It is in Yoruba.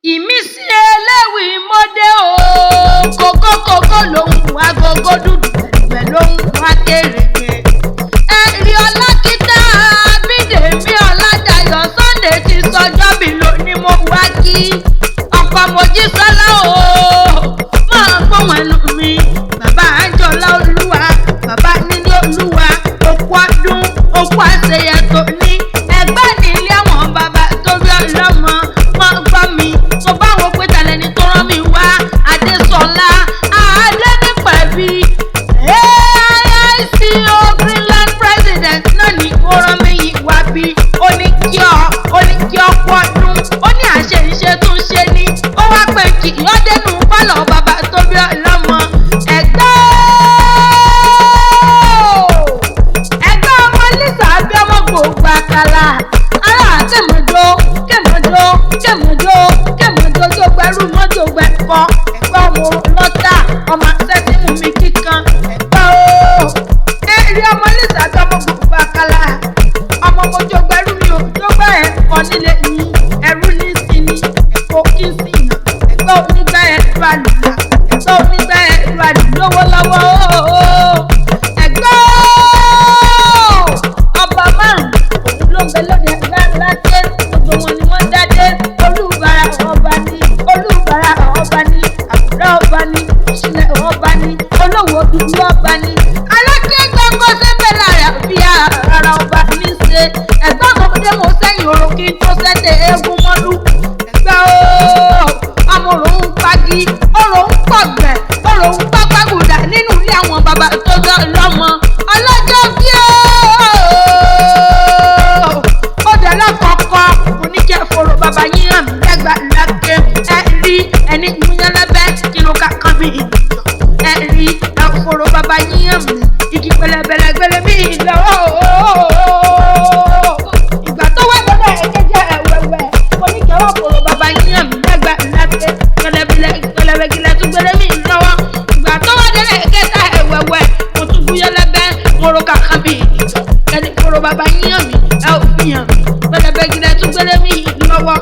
ìmísí eléwì mọ́dé o kókókókó lòun agogo dúdú ẹ̀gbẹ́ lòun akérèké ẹ̀rí ọlákítà bídèmí ọ̀làdàyọ̀ Sunday ti sọjọ́ bí lónìí mo wá kí ọkọ̀ Mojísọ́lá o máa gbóhùn ẹnu mi bàbá àjọlá olúwa bàbá nílé olúwa òkú ọdún òkú àṣeyẹ tó ní ẹgbẹ́ nílé àwọn bàbá tó bí ọlọ́mọ wọn gbọ́ mi mo bá wọn pé tàlẹ́ni tó rán mi wá Adésọlá Adénípẹ̀bí AIC Greenland president náà ní ó rán mi yìí wá bí ó ní kí ọkọ ọdún ó ní àṣẹ ìṣe tún ṣe ní ó wá pé kí ìyọ́dẹ́nu pálọ̀ bàbá tó bí ọlọ́mọ ẹgbẹ́ ọmọ Lisa Abíọ́mọ gbogbo àkàlà ará kẹmọjọ tó gbẹrú mọ́tò gbẹ̀kọ́ ẹgbẹ́ ọmọ lọ́tà ọmọ sẹ́tìmù mi kíkan ẹgbẹ́ o ẹ̀rí ọmọ Lisa Abíọ́mọ gbogbo àkàlà ọmọ mọ́tò gbẹrú mi ò tó gbẹ ẹ̀kọ́ nílé yìí ẹ̀rú ní sinmi ẹ̀kọ́ kí n sì yàn ẹgbẹ́ onígbà ẹ̀rú àlùlà ẹgbẹ́ onígbà ẹ̀rú àlùlówó lọ́wọ́ ẹgbẹ́ ọba márùn-ún òun ló ń bẹ lóde ẹgbẹ́ láti gbogbo wọn ni wọ́n dádé Olúbàrà ọba ní àbúrò ọba ní ìṣìlẹ̀ ọba ní olówó dúdú ọba ní alákẹ́gbẹ́ kọ́sẹ́bẹ̀ lára bí ara ọba ní ṣe ẹ̀gbọ́n ọmọdé mo sẹ́yìn orò kí n tó sẹ́tẹ̀ eégún mọ́lú ẹgbẹ́ ọmọ òun pagi ọ̀rọ̀ ń pọ̀gbẹ̀ ọ̀rọ̀ ń pápágùdà nínú ilé àwọn bàbá tó gbọ́ lọ́mọ ọlọ́jọ́ bí ó dẹ̀ lọ́kọ̀ọ̀kọ́ oníkẹ́ fòrò bàbá yín hàn mí lẹ́gbàá lákẹ́ ẹ rí ẹni múyánlẹ́bẹ́ kí ló ká kan bí ẹ rí ẹ fòrò bàbá yín hàn mí igi pẹlẹbẹlẹgbẹlẹ bí ìlọ́wọ́ ìgbà tó wẹ́ lọ́dọ̀ ẹ̀kẹ́jẹ́ ẹ̀wẹ̀wẹ̀ oníkẹ́ wọ́n fòrò bàbá yín hàn mí lẹ́gbàá lákẹ́ pẹlẹbẹlẹgbẹlẹ tún gbẹlẹ bí ìlọ́wọ́ ìgbà tó wẹ́ lọ́dọ̀ ẹ̀kẹ́ta ẹ̀wẹ̀wẹ̀ mo tún múyánlẹ́bẹ́ mo ro kàkà bí ẹni fòrò bàbá yín hàn mí ẹ ò fi hàn pẹlẹbẹlẹgbẹlẹ tún gbẹlẹ bí ìlọ́wọ́.